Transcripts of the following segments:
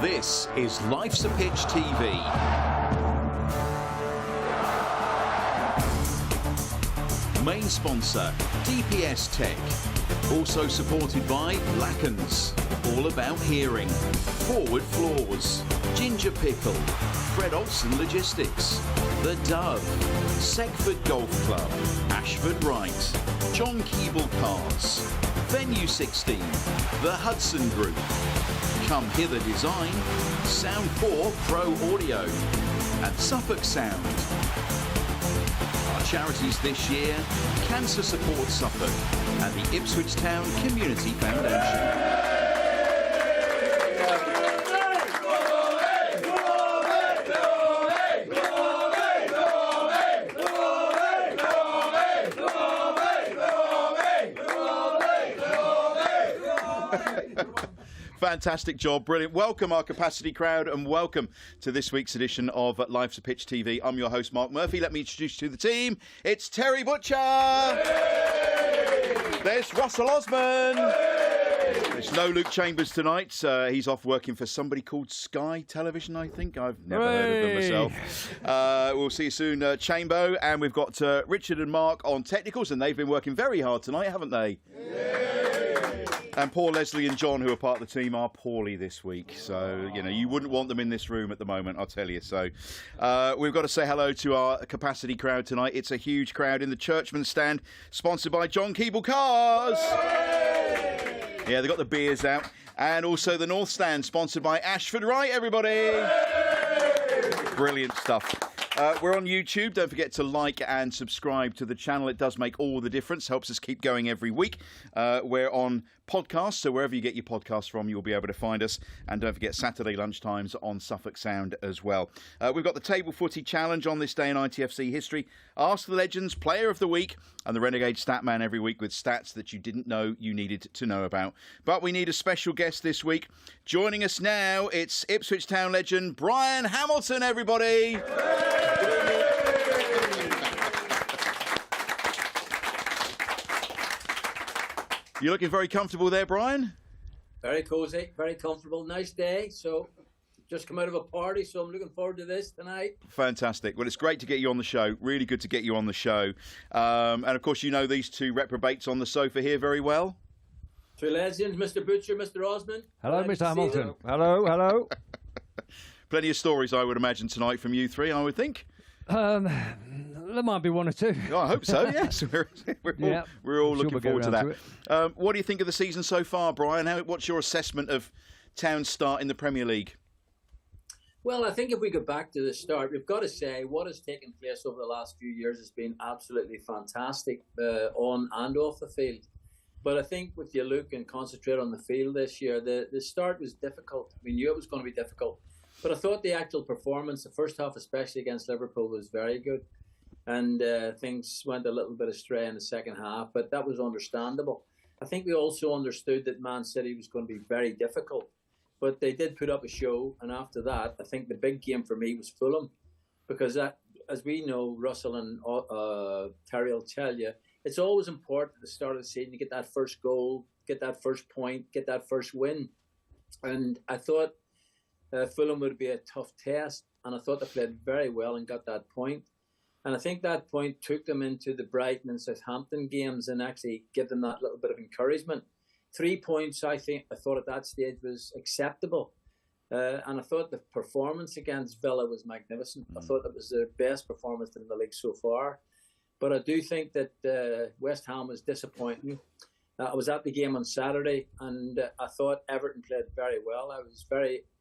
This is Life's a Pitch TV. Main sponsor, DPS Tech. Also supported by Lackens, all about hearing. Forward Floors, Ginger Pickle, Fred Olsen Logistics, The Dove, Seckford Golf Club, Ashford Wright, John Keeble Cars, Venue 16, The Hudson Group, Come Hither Design, Sound 4 Pro Audio, and Suffolk Sound. Our charities this year, Cancer Support Suffolk and the Ipswich Town Community Foundation. Fantastic job, brilliant. Welcome our capacity crowd and welcome to this week's edition of Life's a Pitch TV. I'm your host Mark Murphy. Let me introduce you to the team. It's Terry Butcher. Hey! There's Russell Osman. Hey! There's no Luke Chambers tonight. He's off working for somebody called Sky Television, I think. I've never heard of them myself. We'll see you soon, Chambo. And we've got Richard and Mark on technicals, and they've been working very hard tonight, haven't they? And poor Leslie and John, who are part of the team, are poorly this week. So, you know, you wouldn't want them in this room at the moment, I'll tell you. So, we've got to say hello to our capacity crowd tonight. It's a huge crowd in the Churchman stand, sponsored by John Keeble Cars. Yay! Yeah, they've got the beers out. And also the North stand, sponsored by Ashford Wright, everybody. Yay! Brilliant stuff. We're on YouTube. Don't forget to like and subscribe to the channel. It does make all the difference. Helps us keep going every week. We're on podcasts, so wherever you get your podcasts from, you'll be able to find us. And don't forget Saturday lunchtimes on Suffolk Sound as well. We've got the Table Footy Challenge on this day in ITFC history. Ask the Legends, Player of the Week, and the Renegade Statman every week with stats that you didn't know you needed to know about. But we need a special guest this week. Joining us now, it's Ipswich Town legend Bryan Hamilton, everybody. You're looking very comfortable there, Bryan. Very cosy, very comfortable. Nice day. So, just come out of a party, so I'm looking forward to this tonight. Fantastic. Well, it's great to get you on the show. Really good to get you on the show. And, of course, you know these two reprobates on the sofa here very well. Two legends, Mr. Butcher, Mr. Osman. Hello, Mr. Hamilton. Hello. Plenty of stories, I would imagine, tonight from you three, I would think. There might be one or two. Oh, I hope so, yes. We're all looking forward to that. What do you think of the season so far, Bryan? What's your assessment of Town's start in the Premier League? Well, I think if we go back to the start, we've got to say what has taken place over the last few years has been absolutely fantastic on and off the field. But I think with you look and concentrate on the field this year, the start was difficult. We knew it was going to be difficult. But I thought the actual performance, the first half especially against Liverpool, was very good. And things went a little bit astray in the second half, but that was understandable. I think we also understood that Man City was going to be very difficult. But they did put up a show, and after that, I think the big game for me was Fulham. Because that, as we know, Russell and Terry will tell you, it's always important at the start of the season to get that first goal, get that first point, get that first win. And I thought Fulham would be a tough test, and I thought they played very well and got that point. And I think that point took them into the Brighton and Southampton games and actually give them that little bit of encouragement. 3 points, I thought at that stage was acceptable. And I thought the performance against Villa was magnificent. I thought it was the best performance in the league so far. But I do think that West Ham was disappointing. I was at the game on Saturday, and I thought Everton played very well. I was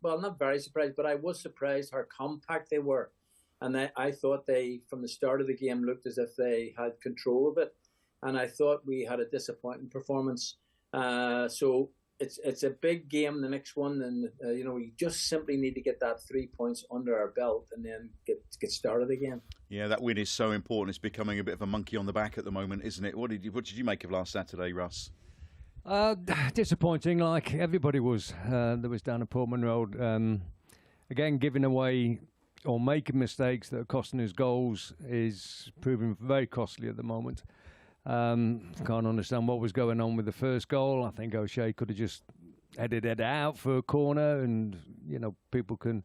not very surprised, but I was surprised how compact they were. And I thought they, from the start of the game, looked as if they had control of it. And I thought we had a disappointing performance. So it's a big game, the next one. And, we just simply need to get that 3 points under our belt and then get started again. Yeah, that win is so important. It's becoming a bit of a monkey on the back at the moment, isn't it? What did you make of last Saturday, Russ? Disappointing, like everybody was. There was down at Portman Road. Again, giving away or making mistakes that are costing us goals is proving very costly at the moment. Can't understand what was going on with the first goal. I think O'Shea could have just headed it out for a corner, and people can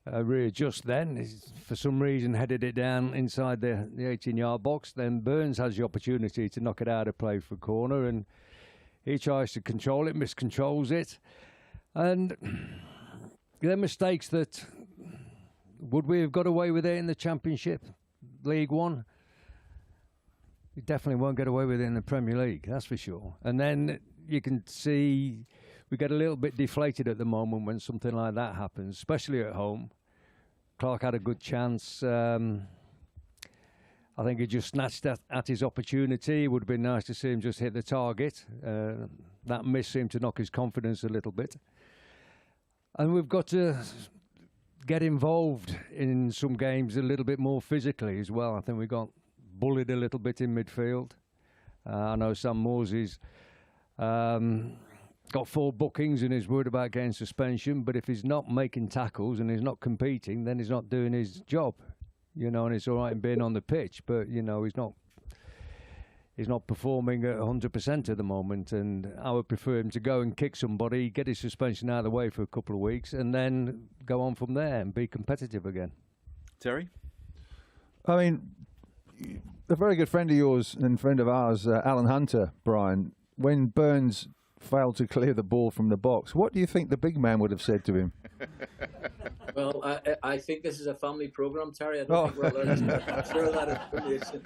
readjust. Then he's, for some reason, headed it down inside the 18-yard box. Then Burns has the opportunity to knock it out of play for a corner, and he tries to control it, miscontrols it, and they're mistakes that would we have got away with it in the Championship, League One? You definitely won't get away with it in the Premier League, that's for sure. And then you can see we get a little bit deflated at the moment when something like that happens, especially at home. Clark had a good chance. I think he just snatched at his opportunity. It would have been nice to see him just hit the target. That miss seemed to knock his confidence a little bit. And we've got to get involved in some games a little bit more physically as well. I think we got bullied a little bit in midfield. I know Sam Morsey's got 4 bookings and is worried about getting suspension, but if he's not making tackles and he's not competing, then he's not doing his job, and it's all right in being on the pitch, but he's not performing at 100% at the moment, and I would prefer him to go and kick somebody, get his suspension out of the way for a couple of weeks, and then go on from there and be competitive again. Terry? I mean, a very good friend of yours and friend of ours, Alan Hunter, Bryan, when Burns failed to clear the ball from the box, what do you think the big man would have said to him? Well, I think this is a family program, Terry. I don't think we're allowed to share that information.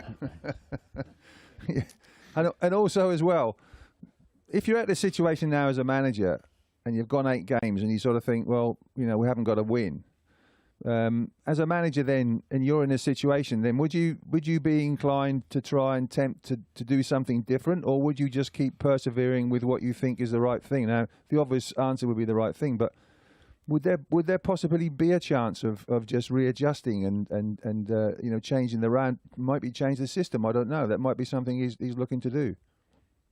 Yeah. And also as well, if you're at this situation now as a manager and you've gone 8 games and you sort of think, well, we haven't got a win. As a manager then, and you're in a situation, then would you be inclined to try and attempt to do something different, or would you just keep persevering with what you think is the right thing? Now, the obvious answer would be the right thing, but would there possibly be a chance of just readjusting and changing the round? Might be change the system. I don't know. That might be something he's looking to do.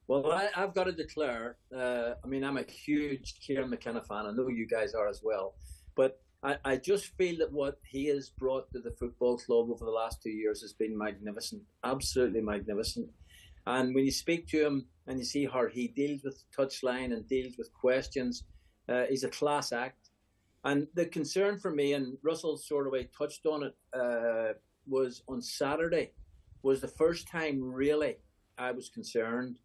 Well, I've got to declare. I'm a huge Kieran McKenna fan. I know you guys are as well, but I just feel that what he has brought to the football club over the last 2 years has been magnificent, absolutely magnificent. And when you speak to him and you see how he deals with touchline and deals with questions, he's a class act. And the concern for me, and Russell sort of touched on it, was on Saturday, was the first time really I was concerned.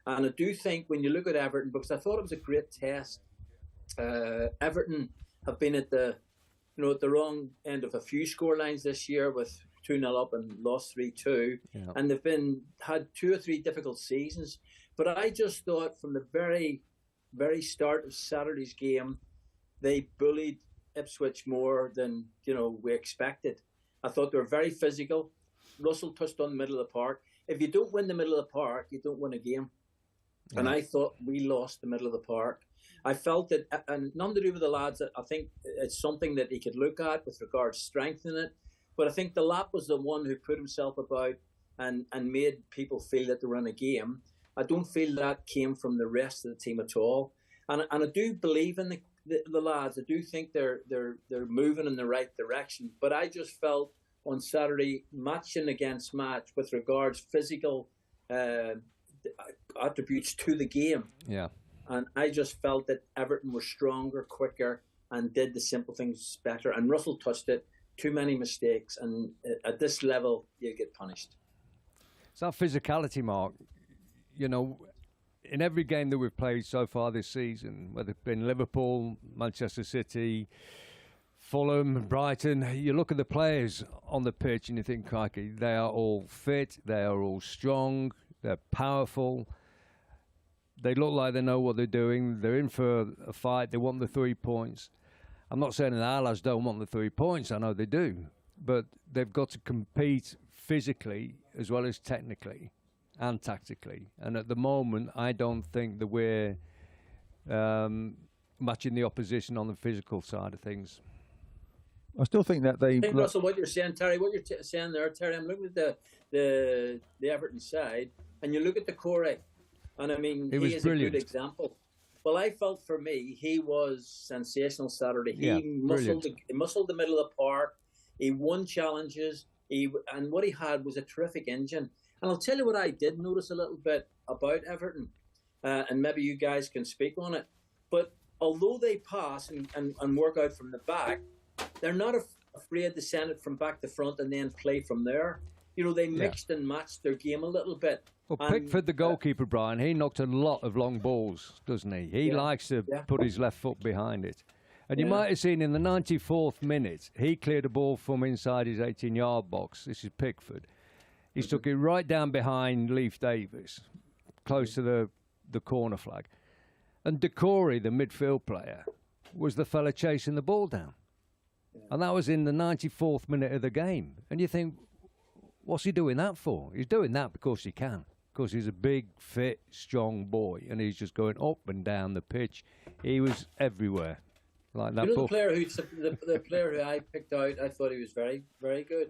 And I do think when you look at Everton, because I thought it was a great test, Everton have been at the wrong end of a few score lines this year with 2-0 up and lost 3-2. Yeah. And they've had 2 or 3 difficult seasons. But I just thought from the very, very start of Saturday's game, they bullied Ipswich more than, we expected. I thought they were very physical. Russell touched on the middle of the park. If you don't win the middle of the park, you don't win a game. Yeah. And I thought we lost the middle of the park. I felt that, and nothing to do with the lads, I think it's something that he could look at with regards to strengthening it. But I think the lap was the one who put himself about and made people feel that they were in a game. I don't feel that came from the rest of the team at all. And I do believe in the lads. I do think they're moving in the right direction. But I just felt on Saturday, matching against match with regards physical attributes to the game. Yeah. And I just felt that Everton were stronger, quicker, and did the simple things better. And Russell touched it. Too many mistakes. And at this level, you get punished. It's that physicality, Mark. In every game that we've played so far this season, whether it's been Liverpool, Manchester City, Fulham, Brighton, you look at the players on the pitch and you think, crikey, they are all fit, they are all strong, they're powerful. They look like they know what they're doing. They're in for a fight. They want the 3 points. I'm not saying that our lads don't want the 3 points. I know they do. But they've got to compete physically as well as technically and tactically. And at the moment, I don't think that we're matching the opposition on the physical side of things. I still think that they... I think, Russell, what you're saying, Terry, saying there, Terry, I'm looking at the Everton side, and you look at the Corey. And I mean, he is brilliant. A good example. Well, I felt for me, he was sensational Saturday. He muscled the middle of the park. He won challenges. And what he had was a terrific engine. And I'll tell you what I did notice a little bit about Everton. And maybe you guys can speak on it. But although they pass and work out from the back, they're not afraid to send it from back to front and then play from there. You know, they mixed and matched their game a little bit. Well, Pickford, the goalkeeper, Bryan, he knocked a lot of long balls, doesn't he? He likes to put his left foot behind it. And you might have seen in the 94th minute, he cleared a ball from inside his 18-yard box. This is Pickford. He stuck it right down behind Leif Davis, close to the corner flag. And Decore, the midfield player, was the fella chasing the ball down. And that was in the 94th minute of the game. And you think, what's he doing that for? He's doing that because he can. Because he's a big, fit, strong boy. And he's just going up and down the pitch. He was everywhere. Like that. You know, the player who I picked out, I thought he was very, very good.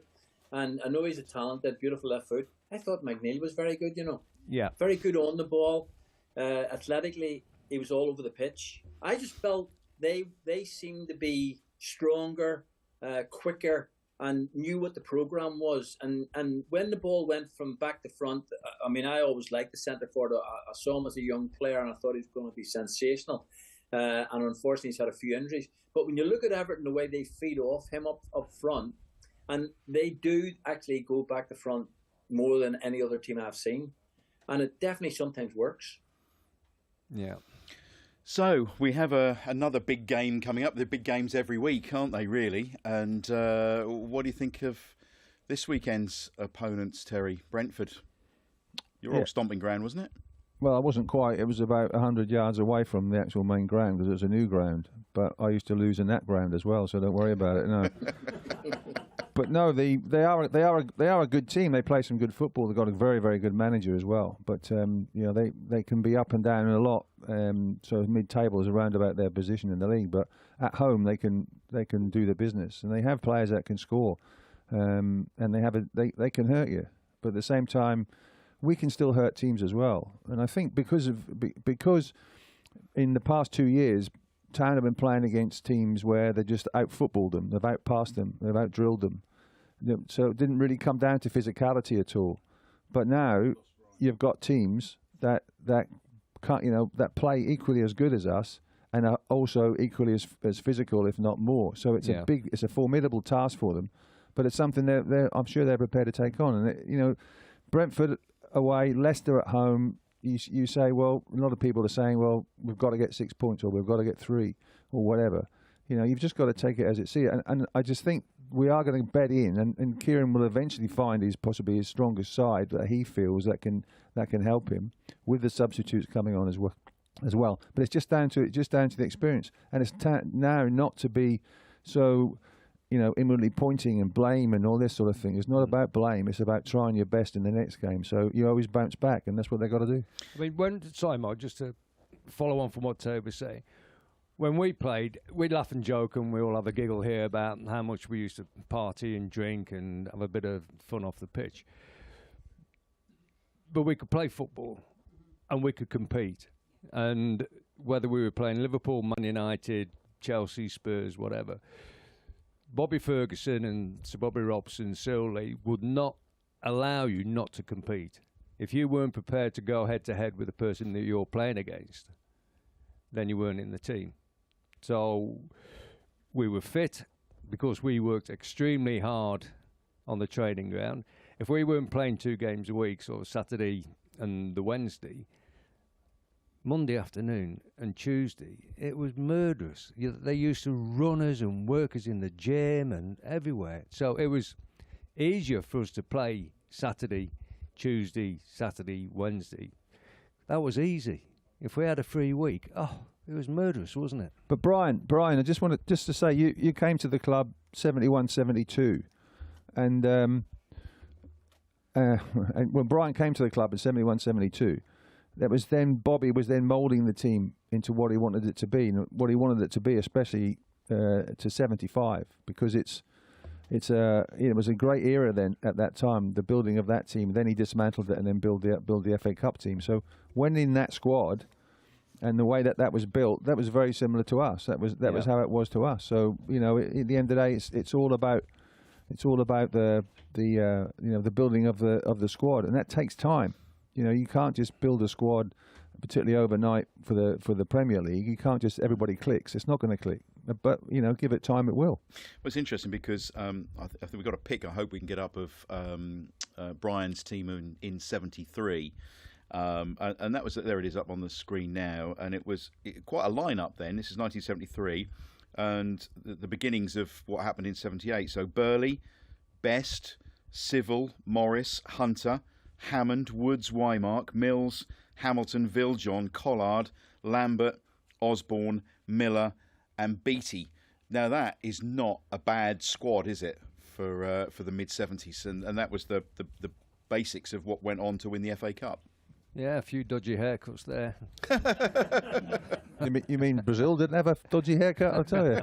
And I know he's a talented, beautiful left foot. I thought McNeil was very good, you know. Yeah. Very good on the ball. Athletically, he was all over the pitch. I just felt they seemed to be stronger, quicker, and knew what the program was. And when the ball went from back to front, I mean, I always liked the centre forward. I saw him as a young player, and I thought he was going to be sensational. And unfortunately, he's had a few injuries. But when you look at Everton, the way they feed off him up front, and they do actually go back to front more than any other team I've seen. And it definitely sometimes works. Yeah. So we have another big game coming up. They're big games every week, aren't they, really? And what do you think of this weekend's opponents, Terry? Brentford. Your old stomping ground, wasn't it? Well, I wasn't quite. It was about 100 yards away from the actual main ground because it was a new ground. But I used to lose in that ground as well, so don't worry about it. No. But no, they are a good team. They play some good football. They've got a very, very good manager as well. But you know, they can be up and down a lot. So mid-table is around about their position in the league. But at home, they can do the business, and they have players that can score, and they can hurt you. But at the same time, we can still hurt teams as well. And I think because in the past 2 years, Town have been playing against teams where they just out-footballed them, they've out-passed them, they've out-drilled them. So it didn't really come down to physicality at all. But now you've got teams that can't, that play equally as good as us and are also equally as physical, if not more. So it's it's a formidable task for them. But it's something I'm sure they're prepared to take on. And Brentford away, Leicester at home. You say, well, a lot of people are saying, well, we've got to get 6 points or we've got to get 3 or whatever. You've just got to take it as it see it. And I just think we are going to bed in, and Kieran will eventually find possibly his strongest side that he feels that can help him with the substitutes coming on as well. But it's just down to the experience, and it's now not to be so inwardly pointing and blame and all this sort of thing. It's not about blame. It's about trying your best in the next game. So you always bounce back, and that's what they've got to do. I mean, Mark, just to follow on from what Terry was saying, when we played, we'd laugh and joke, and we all have a giggle here about how much we used to party and drink and have a bit of fun off the pitch. But we could play football, and we could compete. And whether we were playing Liverpool, Man United, Chelsea, Spurs, whatever, Bobby Ferguson and Sir Bobby Robson, Silly would not allow you not to compete. If you weren't prepared to go head-to-head with the person that you're playing against, then you weren't in the team. So we were fit because we worked extremely hard on the training ground. If we weren't playing 2 games a week, sort of Saturday and the Wednesday, Monday afternoon and Tuesday, it was murderous. They used to run us and work us in the gym and everywhere. So it was easier for us to play Saturday, Tuesday, Saturday, Wednesday. That was easy. If we had a free week, it was murderous, wasn't it? But Bryan, I just wanted to say you came to the club 71, 72, and when Bryan came to the club in 71, 72. That was then Bobby was then moulding the team into what he wanted it to be, and what he wanted it to be, especially to 75, because it was a great era then at that time, the building of that team. Then he dismantled it and then build the FA Cup team. So when in that squad, and the way that was built, that was very similar to us. That was how it was to us. So at the end of the day, it's all about the building of the squad, and that takes time. You can't just build a squad particularly overnight for the Premier League. You can't just everybody clicks. It's not going to click. But give it time, it will. Well, it's interesting because I think we've got a pick. I hope we can get up of Bryan's team in '73, and that was there. It is up on the screen now, and it was quite a lineup then. This is 1973, and the beginnings of what happened in '78. So Burley, Best, Civil, Morris, Hunter, Hammond, Woods, Wymark, Mills, Hamilton, Viljohn, Collard, Lambert, Osborne, Miller, and Beattie. Now that is not a bad squad, is it, for the mid-70s? And that was the basics of what went on to win the FA Cup. Yeah, a few dodgy haircuts there. You mean Brazil didn't have a dodgy haircut? I'll tell you.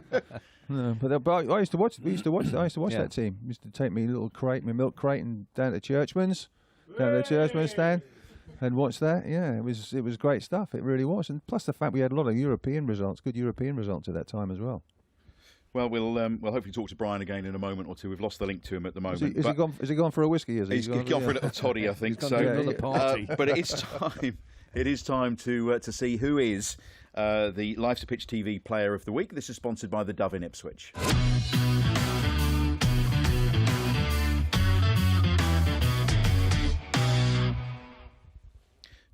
No, but I used to watch. I used to watch that team. Used to take me little crate, my milk crate, and down to Churchman's stand. And watch that, yeah, it was great stuff. It really was, and plus the fact we had a lot of European results, good European results at that time as well. Well, we'll hopefully talk to Bryan again in a moment or two. We've lost the link to him at the moment. Is he gone for a whiskey? He's gone for a little toddy, I think. He's gone to another party. But it is time. It is time to see who is the Live to Pitch TV Player of the Week. This is sponsored by the Dove in Ipswich.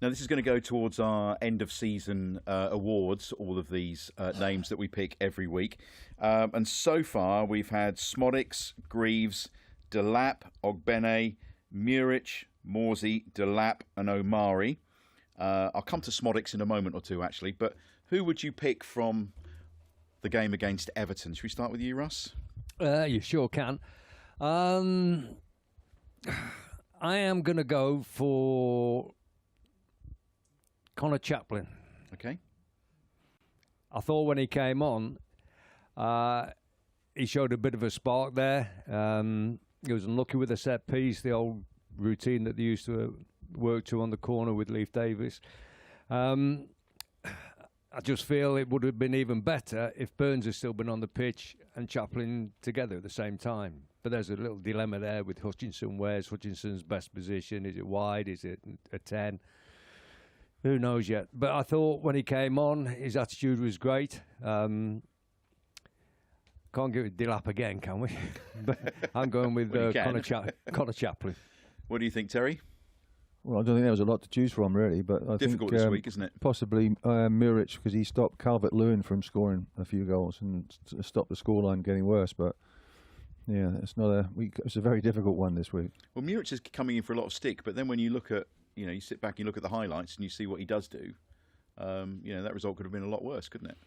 Now, this is going to go towards our end-of-season awards, all of these names that we pick every week. And so far, we've had Smodics, Greaves, Delap, Ogbene, Murich, Morsey, Delap and Omari. I'll come to Smodics in a moment or two, actually. But who would you pick from the game against Everton? Should we start with you, Russ? You sure can. I am going to go for Connor Chaplin. Okay. I thought when he came on, he showed a bit of a spark there. He was unlucky with the set piece, the old routine that they used to work to on the corner with Leif Davis. I just feel it would have been even better if Burns had still been on the pitch and Chaplin together at the same time. But there's a little dilemma there with Hutchinson. Where's Hutchinson's best position? Is it wide? Is it a 10? Who knows yet? But I thought when he came on, his attitude was great. Can't give it Delap again, can we? But I'm going with Connor Chaplin. What do you think, Terry? Well, I don't think there was a lot to choose from, really. But I Difficult think, this week, isn't it? Possibly Murich, because he stopped Calvert-Lewin from scoring a few goals and stopped the scoreline getting worse. But yeah, it's a very difficult one this week. Well, Murich is coming in for a lot of stick, but then when you look at, you sit back and you look at the highlights and you see what he does do, that result could have been a lot worse, couldn't it?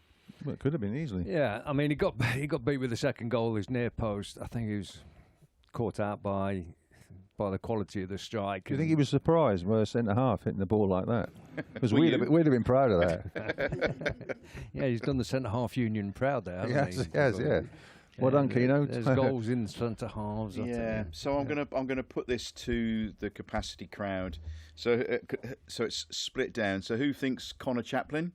Well, it could have been easily. Yeah, I mean, he got beat with the second goal, his near post. I think he was caught out by the quality of the strike. Do you think he was surprised by a centre-half hitting the ball like that? Because we'd have been proud of that. Yeah, he's done the centre-half union proud there, hasn't he? Yes, yeah. Well done, Keno. There's goals in centre-halves. Yeah, so I'm gonna put this to the capacity crowd. So it's split down. So who thinks Connor Chaplin?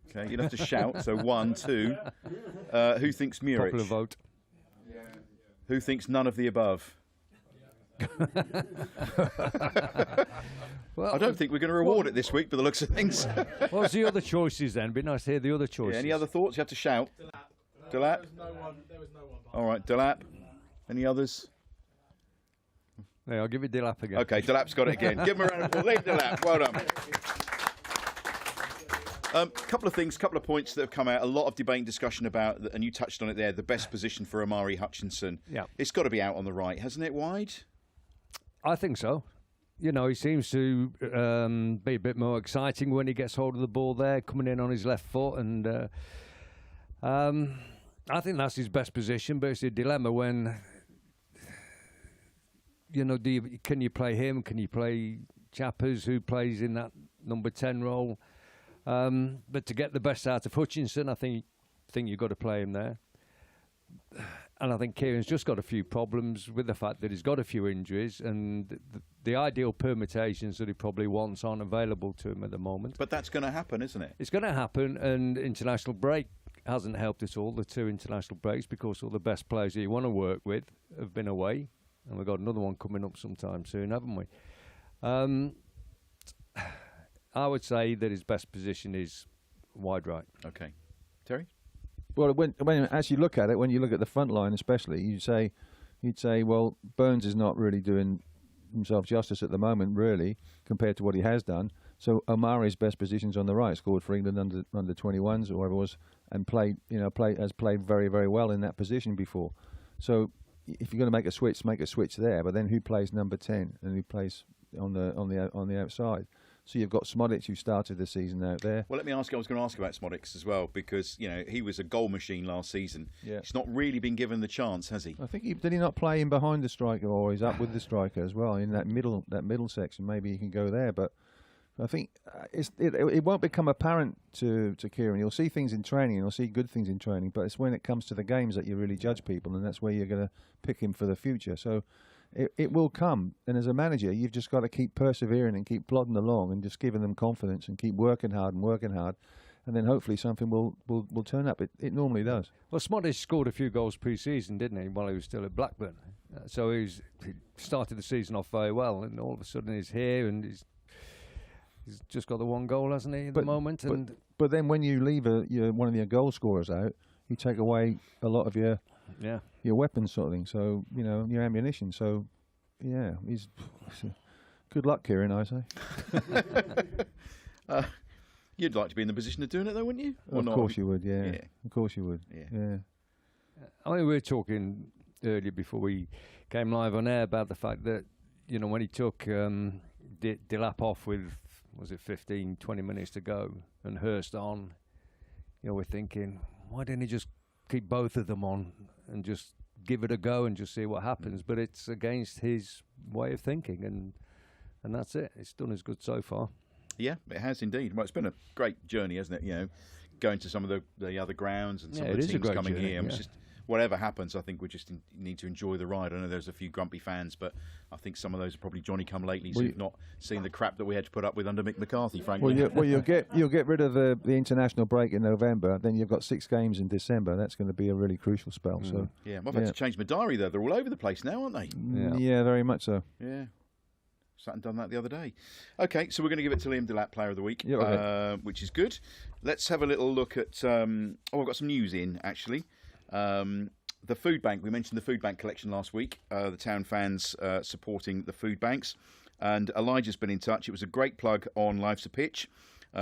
Okay, you'll have to shout. So 1, 2. Who thinks Murich? Popular vote. Who thinks none of the above? Well, I don't think we're going to reward it this week by the looks of things. What's the other choices then? It'd be nice to hear the other choices. Yeah, any other thoughts? You have to shout. Delap. There was no one. All right, Delap. Any others? Yeah, I'll give it Delap again. Okay, Delap's got it again. Give him a round of applause. Leave Delap. Well done. Couple of things, couple of points that have come out. A lot of debate and discussion about, and you touched on it there, the best position for Omari Hutchinson. Yeah. It's got to be out on the right, hasn't it, wide? I think so. He seems to be a bit more exciting when he gets hold of the ball there, coming in on his left foot. And I think that's his best position, but it's a dilemma when, can you play him? Can you play Chappers, who plays in that number 10 role? But to get the best out of Hutchinson, I think you've got to play him there. And I think Kieran's just got a few problems with the fact that he's got a few injuries, and the ideal permutations that he probably wants aren't available to him at the moment. But that's going to happen, isn't it? It's going to happen, and international break hasn't helped at all, the 2 international breaks, because all the best players that you want to work with have been away, and we've got another one coming up sometime soon, haven't we? I would say that his best position is wide right. Okay. Terry? Well, when you actually look at it, when you look at the front line especially, you'd say, well, Burns is not really doing himself justice at the moment, really, compared to what he has done. So Omari's best position's on the right, scored for England under 21s or whatever it was, and has played very, very well in that position before. So if you're going to make a switch there. But then who plays number 10 and who plays on the outside? So you've got Smodic, who started the season out there. Well, let me ask you. I was going to ask about Smodic as well, because he was a goal machine last season. Yeah. He's not really been given the chance, has he? I think did he not play in behind the striker, or he's up with the striker as well in that middle section? Maybe he can go there, but I think it won't become apparent to Kieran. You'll see things in training, and you'll see good things in training, but it's when it comes to the games that you really judge people, and that's where you're going to pick him for the future. So it will come, and as a manager, you've just got to keep persevering and keep plodding along and just giving them confidence and keep working hard, and then hopefully something will turn up. It normally does. Well, Smodic scored a few goals pre-season, didn't he, while he was still at Blackburn? So he started the season off very well, and all of a sudden he's here and he's just got the one goal, hasn't he, at the moment? But then when you leave one of your goal scorers out, you take away a lot of your weapons sort of thing. So, your ammunition. So, yeah, good luck, Kieran, I say. You'd like to be in the position of doing it, though, wouldn't you? Of course you would, yeah. Of course you would, yeah. I mean, we were talking earlier before we came live on air about the fact that, when he took Delap off with, was it 15, 20 minutes to go, and Hurst on, we're thinking, why didn't he just keep both of them on and just give it a go and just see what happens? But it's against his way of thinking, and that's it. It's done as good so far. Yeah, it has indeed. Well, it's been a great journey, hasn't it? Going to some of the other grounds and some of the teams coming here. It's just, whatever happens, I think we just need to enjoy the ride. I know there's a few grumpy fans, but I think some of those are probably Johnny-come-latelys who've not seen the crap that we had to put up with under Mick McCarthy, frankly. You'll get rid of the international break in November. Then you've got 6 games in December. That's going to be a really crucial spell. So I've had to change my diary there. They're all over the place now, aren't they? Yeah, very much so. Yeah. Sat and done that the other day. Okay, so we're going to give it to Liam Delap, Player of the Week, which is good. Let's have a little look at... I've got some news in, actually. The food bank, we mentioned the food bank collection last week, the town fans supporting the food banks, and Elijah's been in touch. It was a great plug on Life's a Pitch.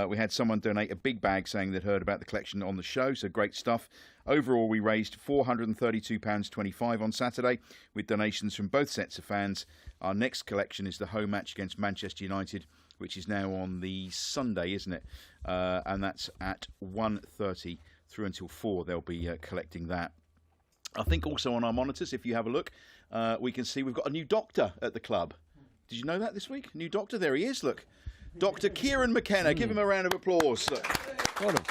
We had someone donate a big bag saying they'd heard about the collection on the show, so great stuff. Overall, we raised £432.25 on Saturday with donations from both sets of fans. Our next collection is the home match against Manchester United, which is now on the Sunday, isn't it? And that's at 1:30 through until 4. They'll be collecting that. I think also on our monitors, if you have a look, we can see we've got a new doctor at the club. Did you know that this week? New doctor, there he is, look. Dr. Kieran McKenna. Give him a round of applause. Look. Well done.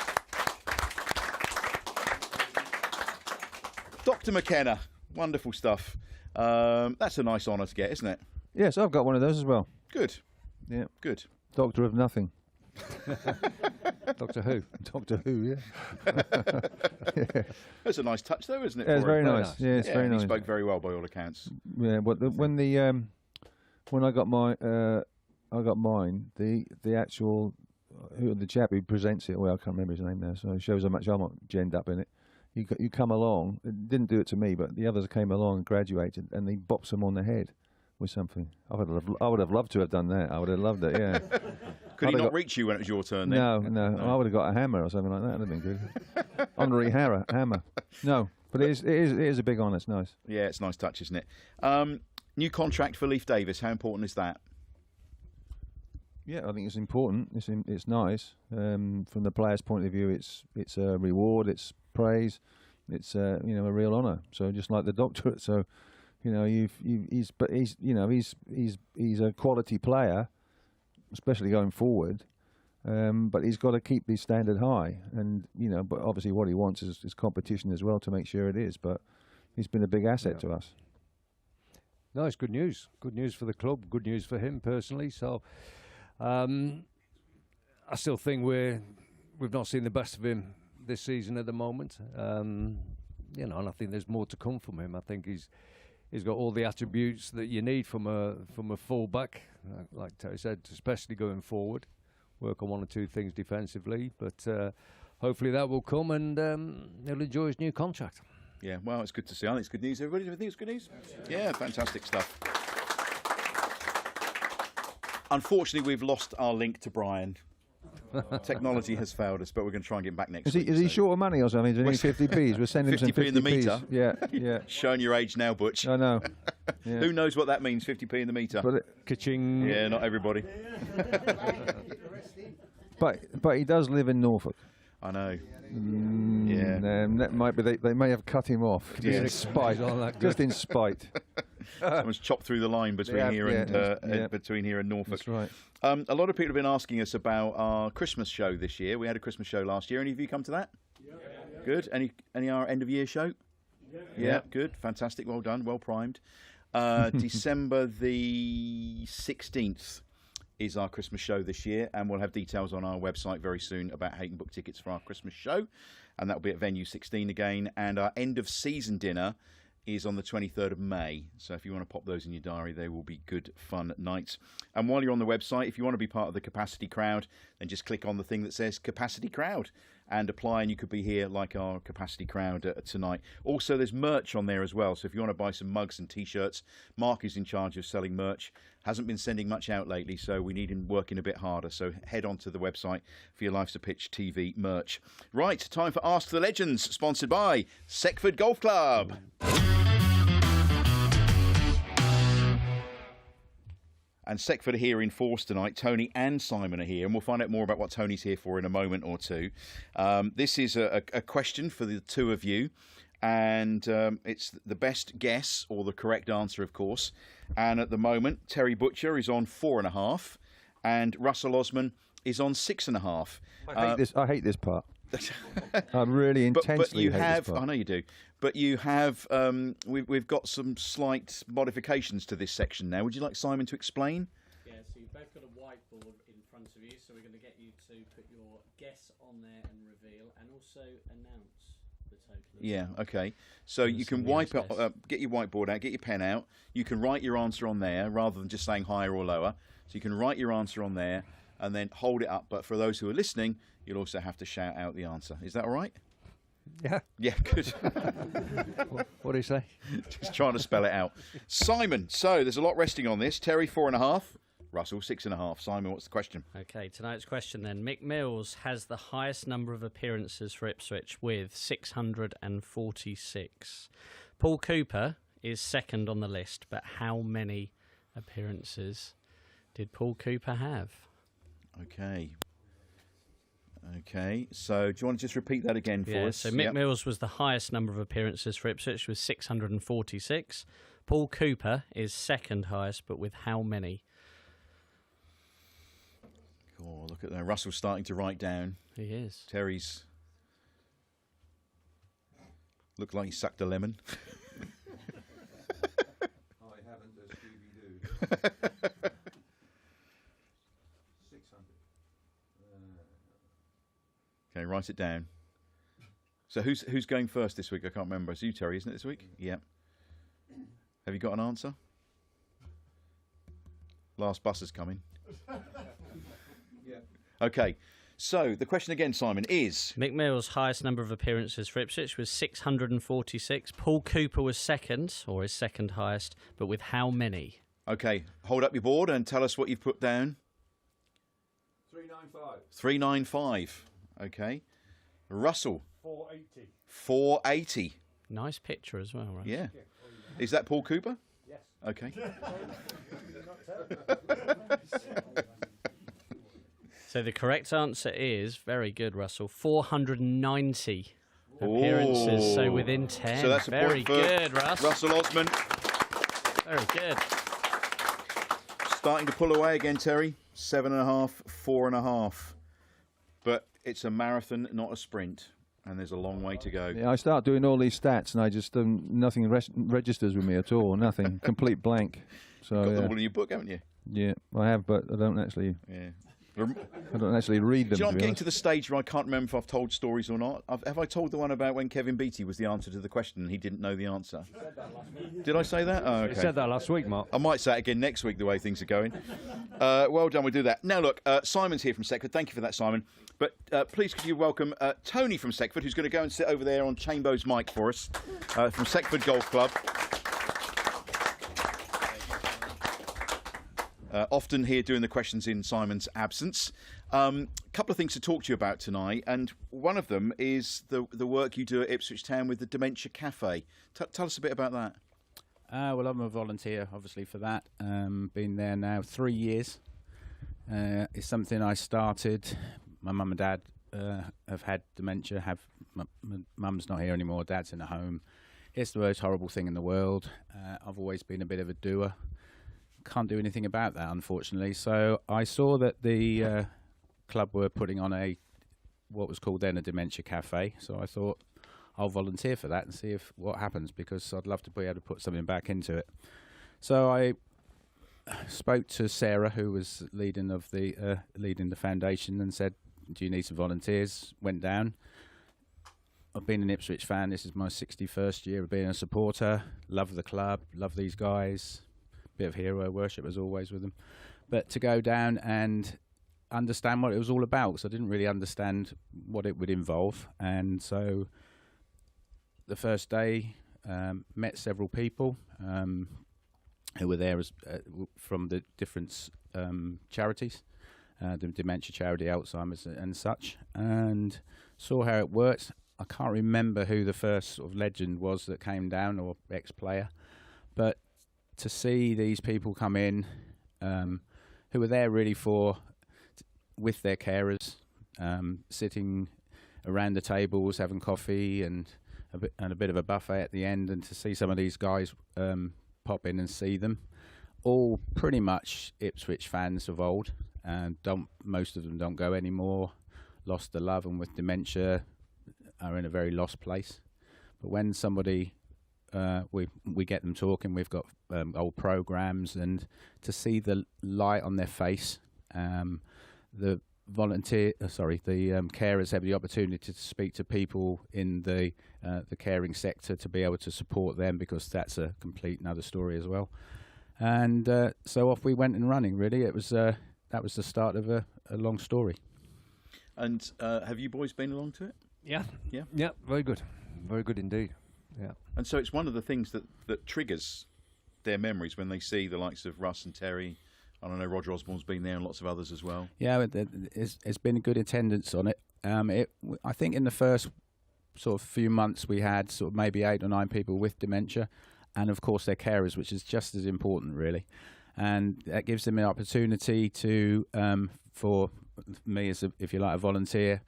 Dr. McKenna. Wonderful stuff. That's a nice honour to get, isn't it? Yes, I've got one of those as well. Good. Yeah. Good. Doctor of nothing. Doctor Who. Doctor Who, yeah. That's a nice touch, though, isn't it? Yeah, it's very nice. Yeah, it's very nice. He spoke very well by all accounts. Yeah, but when I got mine, the actual the chap who presents it, well, I can't remember his name now, so it shows how much I'm genned up in it. You come along, it didn't do it to me, but the others came along and graduated, and he bops them on the head with something. I would have loved to have done that. I would have loved it, yeah. Could he not reach you when it was your turn then? No. I would have got a hammer or something like that. That'd have been good. Honorary hammer. No, but it is a big honour. It's nice. Yeah, it's a nice touch, isn't it? New contract for Leif Davis. How important is that? Yeah, I think it's important. It's nice. From the player's point of view, it's a reward. It's praise. It's a real honour. So just like the doctorate. So he's a quality player, especially going forward. But he's got to keep the standard high, and but obviously what he wants is competition as well to make sure it is. But he's been a big asset to us. No, it's good news. Good news for the club. Good news for him personally. So, I still think we've not seen the best of him this season at the moment. And I think there's more to come from him. I think he's got all the attributes that you need from a fullback, like Terry said, especially going forward. work on one or two things defensively. But hopefully that will come, and he'll enjoy his new contract. Yeah, well, it's good to see. I think it's good news, everybody. Do you think it's good news? Yeah, fantastic stuff. Unfortunately, we've lost our link to Bryan. Technology has failed us, but we're going to try and get him back next week. Is he short of money or something? Does he need 50p's? We'll send him some 50p in the 50p's. meter? Yeah. Showing your age now, Butch. I know. Yeah. Who knows what that means, 50p in the meter? Ka-ching. Yeah, not everybody. But he does live in Norfolk. I know. That might be. They may have cut him off just in spite. Just in spite. Someone's chopped through the line between between here and Norfolk. That's right. A lot of people have been asking us about our Christmas show this year. We had a Christmas show last year. Any of you come to that? Yeah. Good. Any our end of year show? Yeah. Good. Fantastic. Well done. Well primed. December the 16th is our Christmas show this year, and we'll have details on our website very soon about how you can book tickets for our Christmas show, and that'll be at venue 16 again. And our end of season dinner is on the 23rd of May. So if you want to pop those in your diary, they will be good, fun nights. And while you're on the website, if you want to be part of the Capacity Crowd, then just click on the thing that says Capacity Crowd and apply, and you could be here like our Capacity Crowd tonight. Also, there's merch on there as well. So if you want to buy some mugs and T-shirts, Mark is in charge of selling merch. Hasn't been sending much out lately, so we need him working a bit harder. So head on to the website for your Life's a Pitch TV merch. Right, time for Ask the Legends, sponsored by Seckford Golf Club. And Seckford are here in force tonight. Tony and Simon are here, and we'll find out more about what Tony's here for in a moment or two. This is a question for the two of you, and it's the best guess or the correct answer, of course. And at the moment, Terry Butcher is on 4.5, and Russell Osman is on 6.5. I hate this part. I really intensely but hate this part. I know you do. But you have, we've got some slight modifications to this section now. Would you like Simon to explain? Yeah, so you've both got a whiteboard in front of you, so we're going to get you to put your guess on there and reveal, and also announce the total. Yeah, okay. So you can get your whiteboard out, get your pen out. You can write your answer on there rather than just saying higher or lower. So you can write your answer on there and then hold it up. But for those who are listening, you'll also have to shout out the answer. Is that all right? Yeah. Yeah, good. What do you say? Just trying to spell it out. Simon, so there's a lot resting on this. Terry, 4.5. Russell, 6.5. Simon, what's the question? Okay, tonight's question then. Mick Mills has the highest number of appearances for Ipswich with 646. Paul Cooper is second on the list, but how many appearances did Paul Cooper have? Okay, so do you want to just repeat that again for us? So Mick Mills was the highest number of appearances for Ipswich with 646. Paul Cooper is second highest, but with how many? Oh, look at that. Russell's starting to write down. He is. Terry's looked like he sucked a lemon. I haven't, as Stevie do. 600. Okay, write it down. So who's going first this week? I can't remember. It's you, Terry, isn't it, this week? Yeah. Have you got an answer? Last bus is coming. Yeah. Okay. So the question again, Simon, is... Mick Mills' highest number of appearances for Ipswich was 646. Paul Cooper was second, or his second highest, but with how many? Okay, hold up your board and tell us what you've put down. 395. 395. Okay. Russell. 480. 480. Nice picture as well, right? Yeah. Is that Paul Cooper? Yes. Okay. So the correct answer is, very good, Russell, 490 appearances, so within 10. So that's a very point for good, Russ. Russell Osman. Very good. Starting to pull away again, Terry. 7.5, 4.5. But it's a marathon, not a sprint. And there's a long way to go. Yeah, I start doing all these stats, and I just nothing registers with me at all. Nothing, complete blank. So You've got them all in your book, haven't you? yeah, I have, but I don't actually. Yeah. I don't actually read them. Do you know, to I'm be getting honest. to the stage where I can't remember if I've told stories or not. Have I told the one about when Kevin Beattie was the answer to the question and he didn't know the answer? Did I say that? Oh, You okay. said that last week, Mark. I might say it again next week, the way things are going. Well done, we'll do that. Now, look, Simon's here from Seckford. Thank you for that, Simon. But please could you welcome Tony from Seckford, who's going to go and sit over there on Chambo's mic for us, from Seckford Golf Club. Often here doing the questions in Simon's absence. Couple of things to talk to you about tonight, and one of them is the work you do at Ipswich Town with the Dementia Cafe. Tell us a bit about that. Well, I'm a volunteer, obviously, for that. Been there now 3 years. It's something I started. My mum and dad have had dementia. My mum's not here anymore. Dad's in a home. It's the most horrible thing in the world. I've always been a bit of a doer. Can't do anything about that, unfortunately. So I saw that the club were putting on what was called then a dementia cafe. So I thought I'll volunteer for that and see what happens, because I'd love to be able to put something back into it. So I spoke to Sarah, who was leading the foundation, and said, "Do you need some volunteers?" Went down. I've been an Ipswich fan. This is my 61st year of being a supporter. Love the club. Love these guys. Bit of hero worship as always with them, but to go down and understand what it was all about, because I didn't really understand what it would involve. And so the first day met several people who were there from the different charities, the dementia charity, Alzheimer's and such, and saw how it worked. I can't remember who the first sort of legend was that came down, or ex-player, but to see these people come in who were there really with their carers, sitting around the tables, having coffee and a bit of a buffet at the end, and to see some of these guys pop in and see them, all pretty much Ipswich fans of old, and most of them don't go anymore, lost the love, and with dementia are in a very lost place. But when somebody we get them talking. We've got old programs, and to see the light on their face, the carers have the opportunity to speak to people in the caring sector to be able to support them, because that's a complete another story as well. And so off we went and running. Really, that was the start of a long story. And have you boys been along to it? Yeah. Yeah? Yeah, very good indeed. Yeah. And so it's one of the things that triggers their memories when they see the likes of Russ and Terry. I don't know, Roger Osborne's been there and lots of others as well. Yeah, it's been a good attendance on it. I think in the first sort of few months we had sort of maybe 8 or 9 people with dementia, and of course their carers, which is just as important really. And that gives them an opportunity to, for me as if you like, a volunteer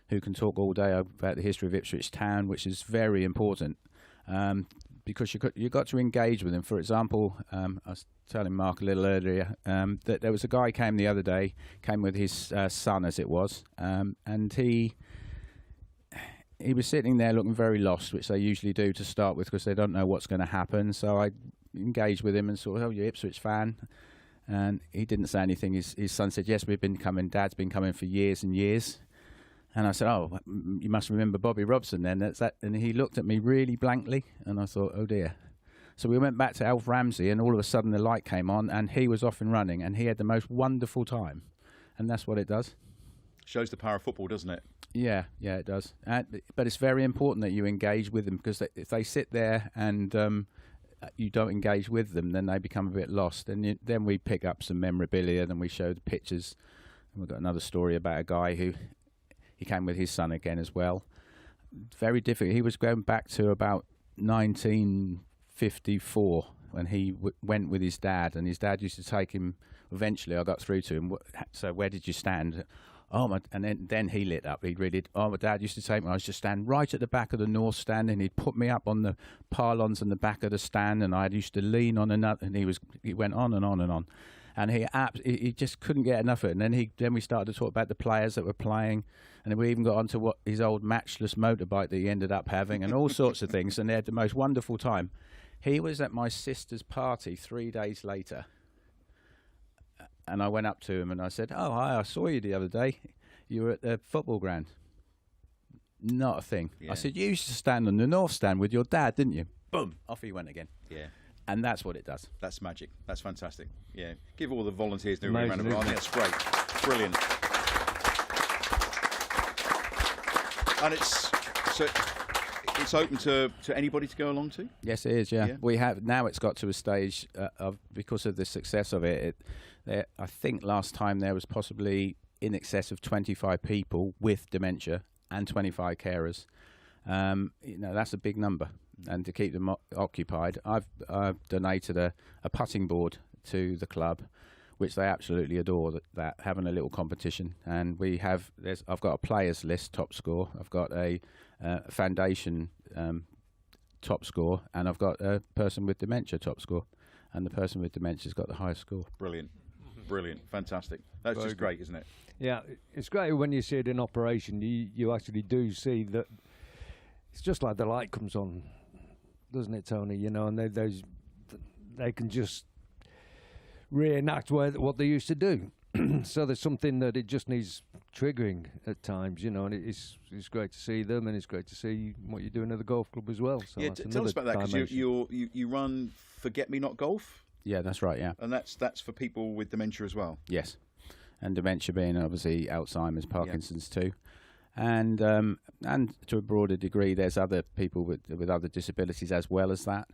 who can talk all day about the history of Ipswich Town, which is very important. Because you got to engage with them. For example, I was telling Mark a little earlier that there was a guy came the other day, came with his son as it was, and he was sitting there looking very lost, which they usually do to start with, because they don't know what's going to happen. So I engaged with him and sort of, "Oh, you're Ipswich fan?" And he didn't say anything. His son said, "Yes, Dad's been coming for years and years." And I said, "Oh, you must remember Bobby Robson then." That's that. And he looked at me really blankly, and I thought, "Oh dear." So we went back to Alf Ramsey, and all of a sudden the light came on, and he was off and running, and he had the most wonderful time. And that's what it does. Shows the power of football, doesn't it? Yeah, it does. But it's very important that you engage with them, because if they sit there and you don't engage with them, then they become a bit lost. And then we pick up some memorabilia, then we show the pictures. And we've got another story about a guy who... He came with his son again as well. Very difficult. He was going back to about 1954 when he went with his dad, and his dad used to take him. Eventually, I got through to him. So, where did you stand? And then he lit up. He really did. Oh, my dad used to take me. I used to stand right at the back of the north stand, and he'd put me up on the pylons in the back of the stand, and I used to lean on another. And he went on and on and on. And he just couldn't get enough of it. And then we started to talk about the players that were playing, and then we even got onto what his old matchless motorbike that he ended up having, and all sorts of things. And they had the most wonderful time. He was at my sister's party 3 days later, And I went up to him and I said, "Oh, hi, I saw you the other day. You were at the football ground." Not a thing. Yeah. I said, "You used to stand on the north stand with your dad, didn't you?" Boom, off he went again. Yeah. And that's what it does. That's magic. That's fantastic. Yeah. Give all the volunteers and everybody Amazing, around. I think that's great. Brilliant. And it's open to anybody to go along to? Yes, it is. Yeah, Yeah. we have now. It's got to a stage of because of the success of it. I think last time there was possibly in excess of 25 people with dementia and 25 carers. That's a big number, and to keep them occupied, I've donated a putting board to the club, which they absolutely adore. That having a little competition, and I've got a players list top score. I've got a foundation top score, and I've got a person with dementia top score, and the person with dementia's got the highest score. Brilliant. Brilliant. Fantastic. That's Very just great, isn't it? Yeah, it's great when you see it in operation. You actually do see that. It's just like the light comes on, doesn't it, Tony? And they can just reenact what they used to do. So there's something that it just needs triggering at times, and it's great to see them, and it's great to see what you're doing at the golf club as well. So Yeah, that's tell us about that, because dimension. you run Forget Me Not Golf, Yeah, that's right. Yeah. and that's for people with dementia as well. Yes, and dementia being obviously Alzheimer's, Parkinson's too, and to a broader degree, there's other people with other disabilities as well as that.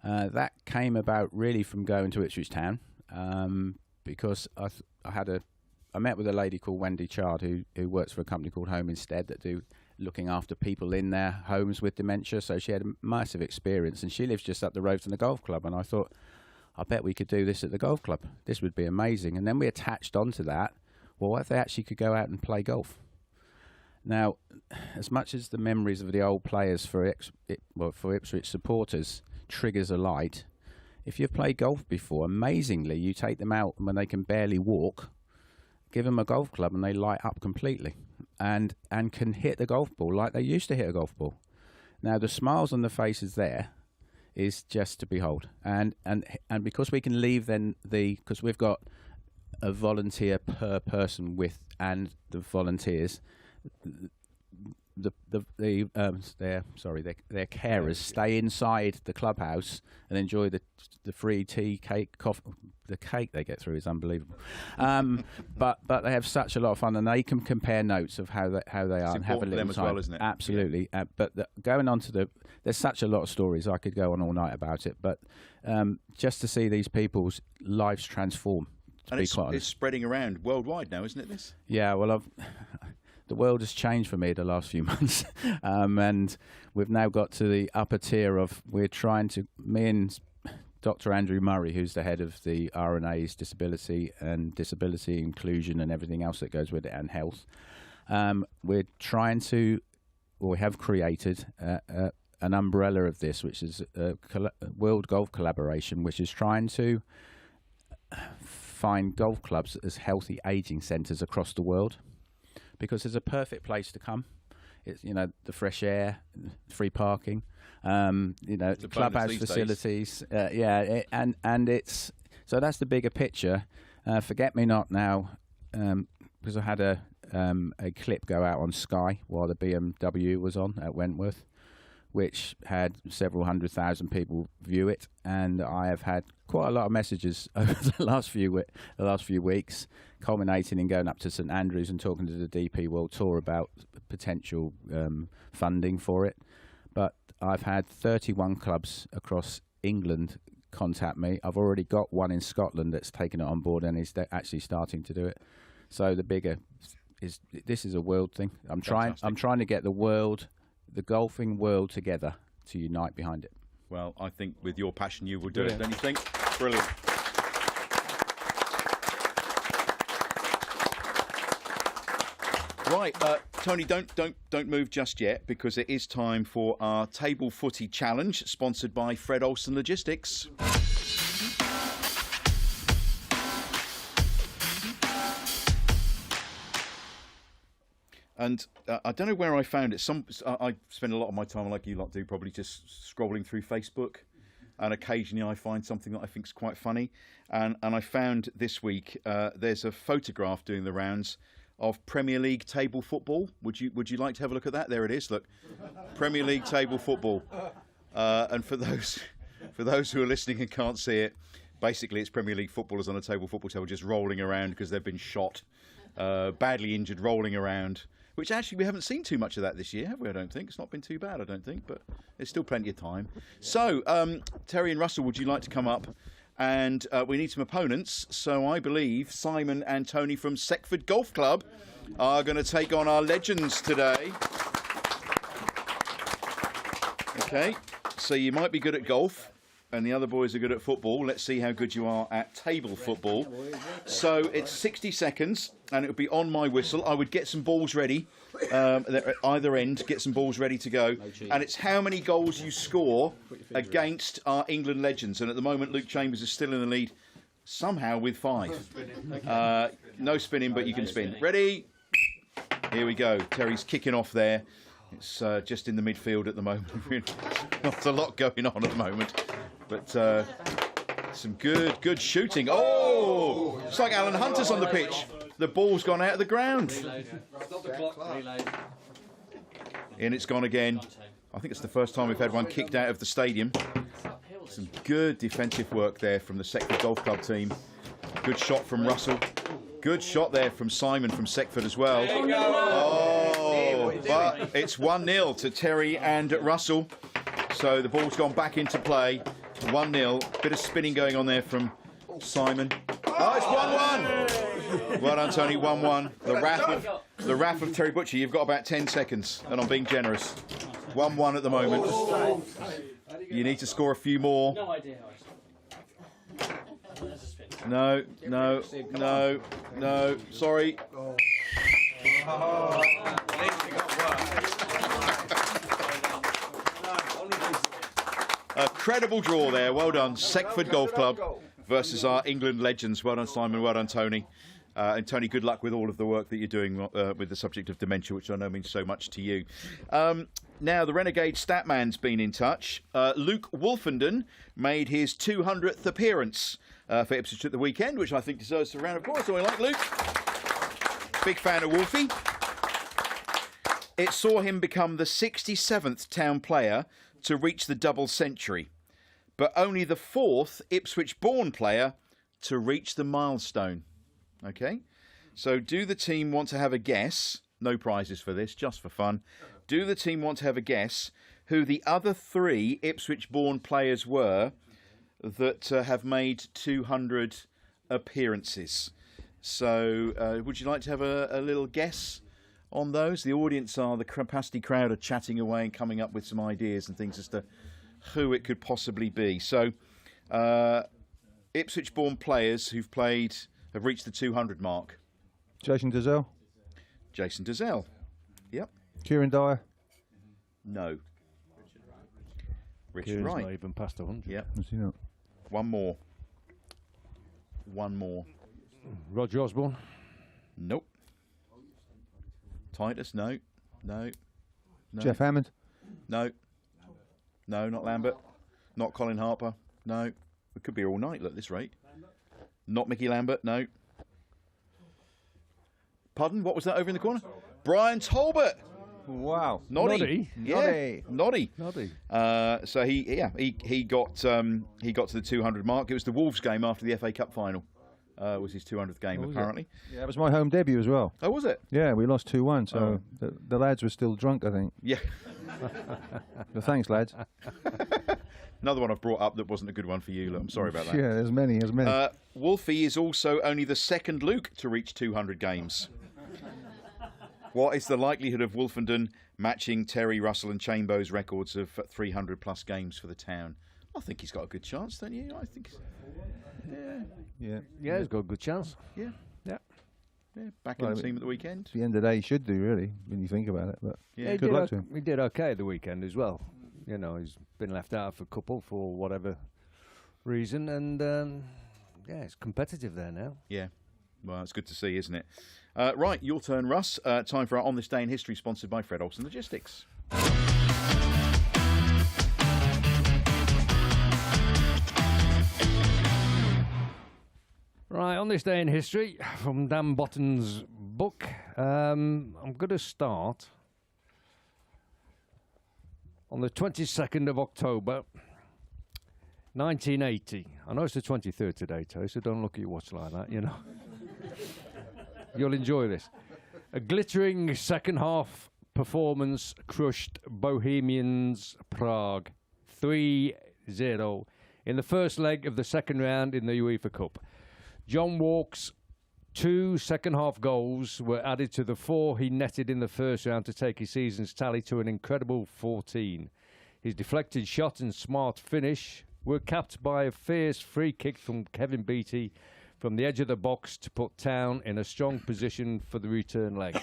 That came about really from going to Ipswich Town, because I met with a lady called Wendy Chard who works for a company called Home Instead that do looking after people in their homes with dementia. So she had a massive experience, and she lives just up the road from the golf club. And I thought, I bet we could do this at the golf club. This would be amazing. And then we attached onto that, well, what if they actually could go out and play golf? Now, as much as the memories of the old players for Ipswich supporters triggers a light, if you've played golf before, amazingly, you take them out when they can barely walk, give them a golf club, and they light up completely and can hit the golf ball like they used to hit a golf ball. Now, the smiles on the faces there is just to behold. And because we can leave then because we've got a volunteer per person and the volunteers, their carers stay inside the clubhouse and enjoy the free tea, cake, coffee. The cake they get through is unbelievable. But they have such a lot of fun, and they can compare notes of how they are and have a little them as time. well, isn't it? Absolutely. But going on to there's such a lot of stories. I could go on all night about it, but just to see these people's lives transform. And it's spreading around worldwide now, isn't it? This? Yeah. Well, the world has changed for me the last few months, and we've now got to the upper tier of me and Dr. Andrew Murray, who's the head of the RNA's disability inclusion and everything else that goes with it, and health. We have created an umbrella of this, which is a World Golf Collaboration, which is trying to find golf clubs as healthy aging centres across the world, because there's a perfect place to come. It's the fresh air, free parking, clubhouse facilities, and it's so that's the bigger picture. Forget Me Not now, because I had a clip go out on Sky while the BMW was on at Wentworth, which had several 100,000 people view it, and I have had quite a lot of messages over the last few weeks, culminating in going up to St Andrews and talking to the DP World Tour about potential funding for it. But I've had 31 clubs across England contact me. I've already got one in Scotland that's taken it on board and is actually starting to do it. So the bigger this is a world thing. I'm trying to get the golfing world together to unite behind it. Well, I think with your passion you will do it, don't you think? Brilliant. Right, Tony, don't move just yet, because it is time for our Table Footy Challenge, sponsored by Fred Olsen Logistics. And I don't know where I found it. I spend a lot of my time, like you lot do, probably just scrolling through Facebook. and occasionally I find something that I think is quite funny. And I found this week there's a photograph doing the rounds of Premier League table football. Would you like to have a look at that? There it is. Look, Premier League table football. And for those who are listening and can't see it, basically it's Premier League footballers on a football table just rolling around because they've been shot, badly injured, rolling around. Which actually we haven't seen too much of that this year, have we? I don't think. It's not been too bad, I don't think, but there's still plenty of time. So, Terry and Russell, would you like to come up? And we need some opponents. So I believe Simon and Tony from Seckford Golf Club are going to take on our legends today. Okay, so you might be good at golf, and the other boys are good at football. Let's see how good you are at table football. So it's 60 seconds, and it would be on my whistle. I would get some balls ready at either end, get some balls ready to go. And it's how many goals you score against our England legends. And at the moment, Luke Chambers is still in the lead, somehow with 5. No spinning, but you can spin. Ready? Here we go. Terry's kicking off there. It's just in the midfield at the moment. Not a lot going on at the moment. But some good shooting. Oh! It's like Alan Hunter's on the pitch. The ball's gone out of the ground. Stop the clock. Reload. In it's gone again. I think it's the first time we've had one kicked out of the stadium. Some good defensive work there from the Seckford Golf Club team. Good shot from Russell. Good shot there from Simon from Seckford as well. Oh, but it's 1-0 to Terry and Russell. So the ball's gone back into play. 1-0. Bit of spinning going on there from Simon. Oh, it's 1-1. Well done, Tony. 1-1. The wrath of Terry Butcher. You've got about 10 seconds, and I'm being generous. 1-1 at the moment. You need to score a few more. No idea how No. Sorry. A credible draw there. Well done. Seckford Golf Club versus our England legends. Well done, Simon. Well done, Tony. And Tony, good luck with all of the work that you're doing with the subject of dementia, which I know means so much to you. Now, the Renegade Statman's been in touch. Luke Wolfenden made his 200th appearance for Ipswich at the weekend, which I think deserves a round of applause. So I like Luke. Big fan of Wolfie. It saw him become the 67th town player to reach the double century, but only the 4th Ipswich-born player to reach the milestone. Okay? So do the team want to have a guess? No prizes for this, just for fun. Do the team want to have a guess who the other 3 Ipswich-born players were that have made 200 appearances? So would you like to have a little guess on those? The audience the capacity crowd are chatting away and coming up with some ideas and things as to who it could possibly be. So Ipswich-born players who've have reached the 200 mark. Jason Dazelle. Jason Dazelle. Yep. Kieran Dyer. No. Richard Kieran's Wright. not even past 100. Yep. Was he not? One more. Roger Osborne. Nope. Titus. No. Jeff Hammond. No, not Lambert. Not Colin Harper. No. It could be all night at this rate. Not Mickey Lambert. No. Pardon? What was that over in the corner? Bryan Talbot. Wow. Noddy. Yeah. Noddy. So he got to the 200 mark. It was the Wolves game after the FA Cup final. Was his 200th game, apparently. Yeah, it was my home debut as well. Oh, was it? Yeah, we lost 2-1, so the lads were still drunk, I think. Yeah. Well, thanks, lads. Another one I've brought up that wasn't a good one for you. I'm sorry about that. Yeah, there's many. Wolfie is also only the 2nd Luke to reach 200 games. What is the likelihood of Wolfenden matching Terry, Russell and Chambers' records of 300-plus games for the town? I think he's got a good chance, don't you? I think. Yeah, he's got a good chance. Yeah. Yeah. Back in the team at the weekend. At the end of the day, he should do, really, when you think about it. But yeah, good luck to him. He did okay at the weekend as well. You know, he's been left out of a couple for whatever reason, and it's competitive there now. Yeah. Well, it's good to see, isn't it? Right, your turn, Russ. Time for our On This Day in History, sponsored by Fred Olsen Logistics. Right, on this day in history, from Dan Botton's book, I'm going to start on the 22nd of October, 1980. I know it's the 23rd today, Terry, so don't look at your watch like that, you know. You'll enjoy this. A glittering second-half performance crushed Bohemians Prague 3-0 in the first leg of the second round in the UEFA Cup. John Walk's 2 second-half goals were added to the 4 he netted in the first round to take his season's tally to an incredible 14. His deflected shot and smart finish were capped by a fierce free kick from Kevin Beattie from the edge of the box to put Town in a strong position for the return leg.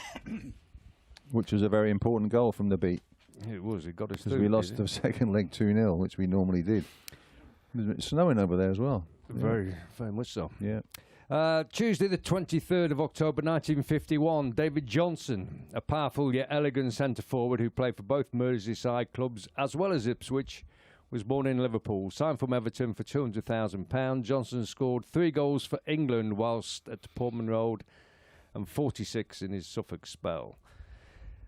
Which was a very important goal from the beat. It was. It got us Because through. we lost the second leg 2-0, which we normally did. It's snowing over there as well. Very, very much so. Yeah. Tuesday, the 23rd of October, 1951, David Johnson, a powerful yet elegant centre-forward who played for both Merseyside clubs as well as Ipswich, was born in Liverpool. Signed from Everton for £200,000. Johnson scored 3 goals for England whilst at Portman Road and 46 in his Suffolk spell.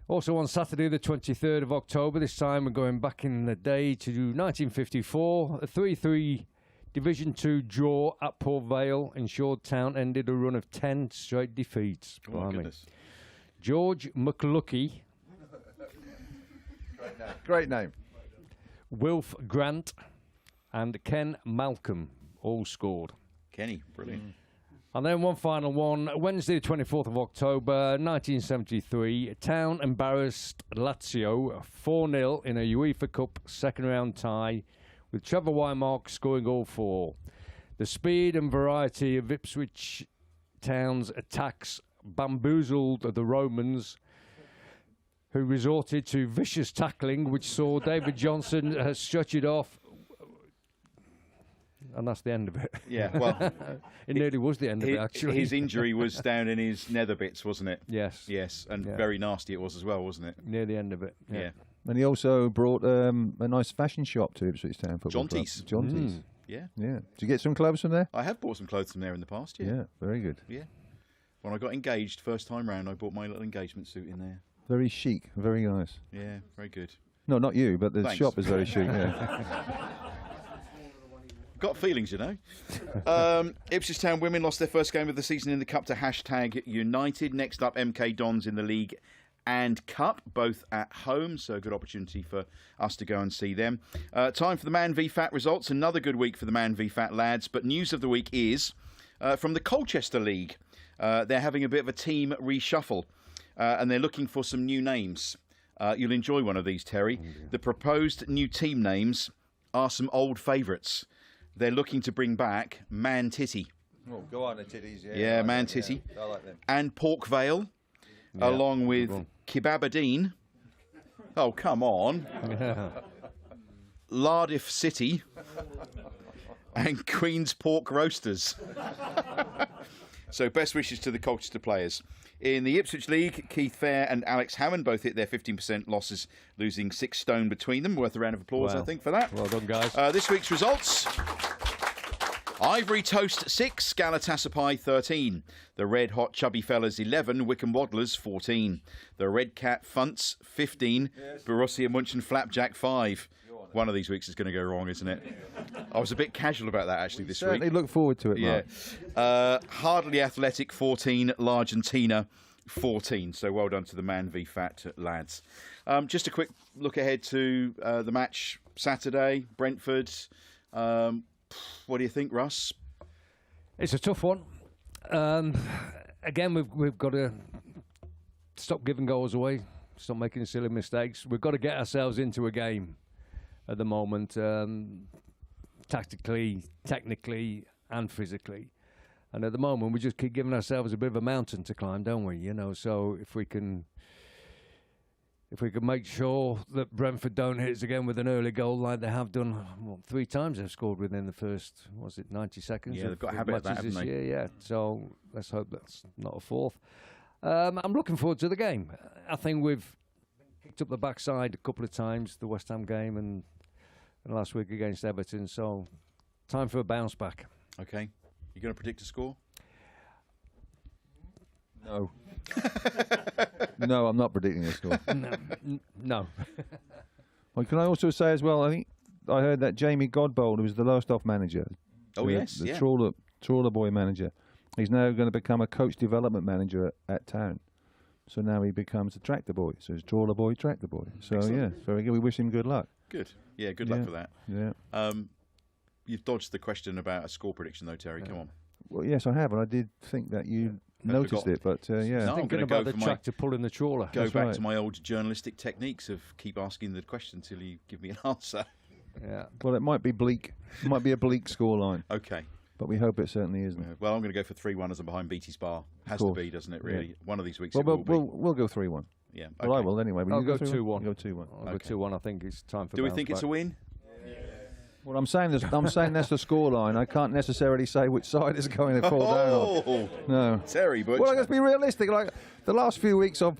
Also on Saturday, the 23rd of October, this time we're going back in the day to 1954, a 3-3 Division 2 draw at Port Vale ensured Town ended a run of 10 straight defeats. Oh, my goodness. George McLucky, Great name. Wilf Grant and Ken Malcolm all scored. Kenny, brilliant. And then one final one. Wednesday, the 24th of October, 1973, Town embarrassed Lazio 4-0 in a UEFA Cup second-round tie, with Trevor Wymark scoring all 4. The speed and variety of Ipswich Town's attacks bamboozled the Romans, who resorted to vicious tackling, which saw David Johnson stretch it off. And that's the end of it. Yeah, well, it nearly was the end of it, actually. His injury was down in his nether bits, wasn't it? Yes. Yes, and very nasty it was as well, wasn't it? Near the end of it. Yeah. And he also brought a nice fashion shop to Ipswich Town Football Club. Jaunties. Jaunties. Yeah. Yeah. Did you get some clothes from there? I have bought some clothes from there in the past, yeah. Yeah, very good. Yeah. When I got engaged first time round, I bought my little engagement suit in there. Very chic, very nice. Yeah, very good. No, not you, but the Thanks. shop is very chic, yeah. Got feelings, you know. Ipswich Town women lost their first game of the season in the Cup to #United. Next up, MK Dons in the League and Cup, both at home, so a good opportunity for us to go and see them. Time for the Man v Fat results. Another good week for the Man v Fat lads, but news of the week is from the Colchester League. They're having a bit of a team reshuffle, and they're looking for some new names. You'll enjoy one of these, Terry. The proposed new team names are some old favourites. They're looking to bring back Man Titty. Oh, go on, the titties, yeah. Yeah, Man Titty. Yeah. I like them. And Pork Vale, along with Kebabadine. Oh, come on. Lardiff City. And Queen's Pork Roasters. So best wishes to the Colchester players. In the Ipswich League, Keith Fair and Alex Hammond both hit their 15% losses, losing 6 stone between them. Worth a round of applause, I think, for that. Well done, guys. This week's results. Ivory Toast 6, Galatasaray 13. The Red Hot Chubby Fellas 11, Wickham Waddlers 14. The Red Cat Funts 15, Borussia München Flapjack 5. One of these weeks is going to go wrong, isn't it? I was a bit casual about that, actually, this week. Certainly look forward to it, Mark. Yeah. Hardly Athletic 14, L'Argentina 14. So well done to the Man v Fat lads. Just a quick look ahead to the match Saturday, Brentford. What do you think, Russ? It's a tough one. Again, we've got to stop giving goals away, stop making silly mistakes. We've got to get ourselves into a game at the moment, tactically, technically, and physically. And at the moment, we just keep giving ourselves a bit of a mountain to climb, don't we? You know, so if we can make sure that Brentford don't hit us again with an early goal like they have done, 3 times they've scored within the first, 90 seconds? Yeah, they've got a habit of that, haven't they? Year, yeah. So let's hope that's not a 4th. I'm looking forward to the game. I think we've kicked up the backside a couple of times, the West Ham game and last week against Everton. So time for a bounce back. Okay. You going to predict a score? No. No, I'm not predicting the score. No. Well, can I also say as well, I think I heard that Jamie Godbold, who was the Lowestoft manager, the Trawler Boy manager, he's now going to become a coach development manager at Town. So now he becomes a tractor boy. So it's Trawler Boy, tractor boy. So Excellent. yeah, very good. We wish him good luck. Good. Yeah, good luck for that. Yeah. You've dodged the question about a score prediction, though, Terry. Come on. Well, yes, I have, and I did think that you noticed forgotten. it, but yeah. No, I'm Thinking going to about go the for tractor pulling the trawler. Go That's back right. to my old journalistic techniques of keep asking the question until you give me an answer. Yeah. Well, it might be bleak. It might be a bleak scoreline, Okay. but we hope it certainly isn't. Well, I'm going to go for 3-1 as I'm behind Beatty's Bar. Has to course. be, doesn't it, really? Yeah. One of these weeks Well, it will be. we'll go 3-1. Yeah. Well, I okay. will anyway. Will I'll you go 3-1? 2-1. I'll go 2-1. I'll go Okay. 2-1. I think it's time for Do we bounce think it's back. a win? Well, I'm saying that's the scoreline. I can't necessarily say which side it's going to fall down on. Oh, No. Terry Butcher. Well, let's be realistic. Like the last few weeks of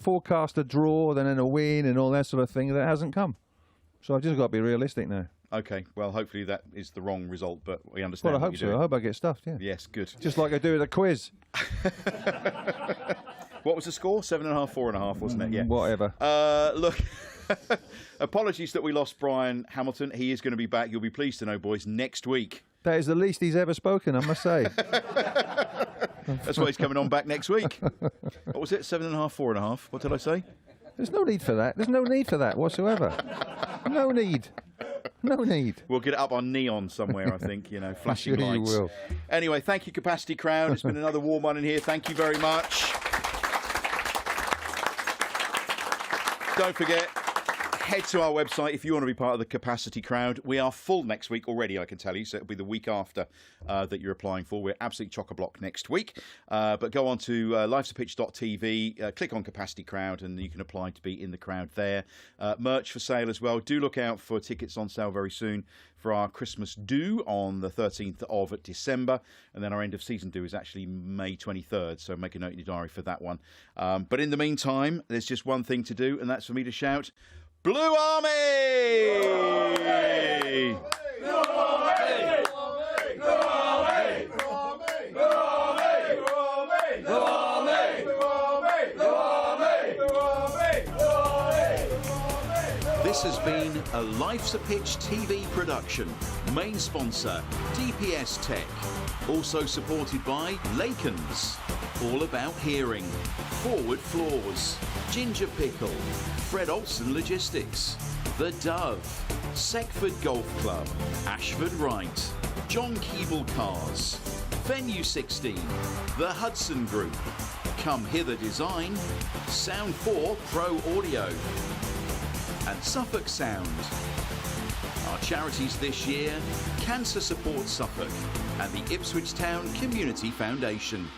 forecast a draw, then a win, and all that sort of thing, that hasn't come. So I've just got to be realistic now. Okay. Well, hopefully that is the wrong result, but we understand. Well, I what hope you're so. I doing. hope I get stuffed. Yeah. Yes, good. Just like I do at a quiz. What was the score? 7.5, 4.5, wasn't it? Yeah. Whatever. Look, apologies that we lost Bryan Hamilton. He is going to be back. You'll be pleased to know, boys, next week. That is the least he's ever spoken, I must say. That's why he's coming on back next week. What was it? 7.5, 4.5. What did I say? There's no need for that. There's no need for that whatsoever. No need. No need. We'll get it up on neon somewhere, I think, flashing Sure you lights. will. Anyway, thank you, Capacity Crowd. It's been another warm one in here. Thank you very much. Don't forget, head to our website if you want to be part of the Capacity Crowd. We are full next week already, I can tell you, so it'll be the week after that you're applying for. We're absolutely chock-a-block next week. But go on to lifesapitch.tv, click on Capacity Crowd, and you can apply to be in the crowd there. Merch for sale as well. Do look out for tickets on sale very soon for our Christmas do on the 13th of December. And then our end of season do is actually May 23rd, so make a note in your diary for that one. But in the meantime, there's just one thing to do, and that's for me to shout, Blue Army! Blue Army! This has been a Life's a Pitch TV production. Main sponsor, DPS Tech. Also supported by Lakens, All About Hearing, Forward Floors, Ginger Pickle, Fred Olsen Logistics, The Dove, Seckford Golf Club, Ashford Wright, John Keeble Cars, Venue 16, The Hudson Group, Come Hither Design, Sound 4 Pro Audio, and Suffolk Sound. Our charities this year, Cancer Support Suffolk and the Ipswich Town Community Foundation.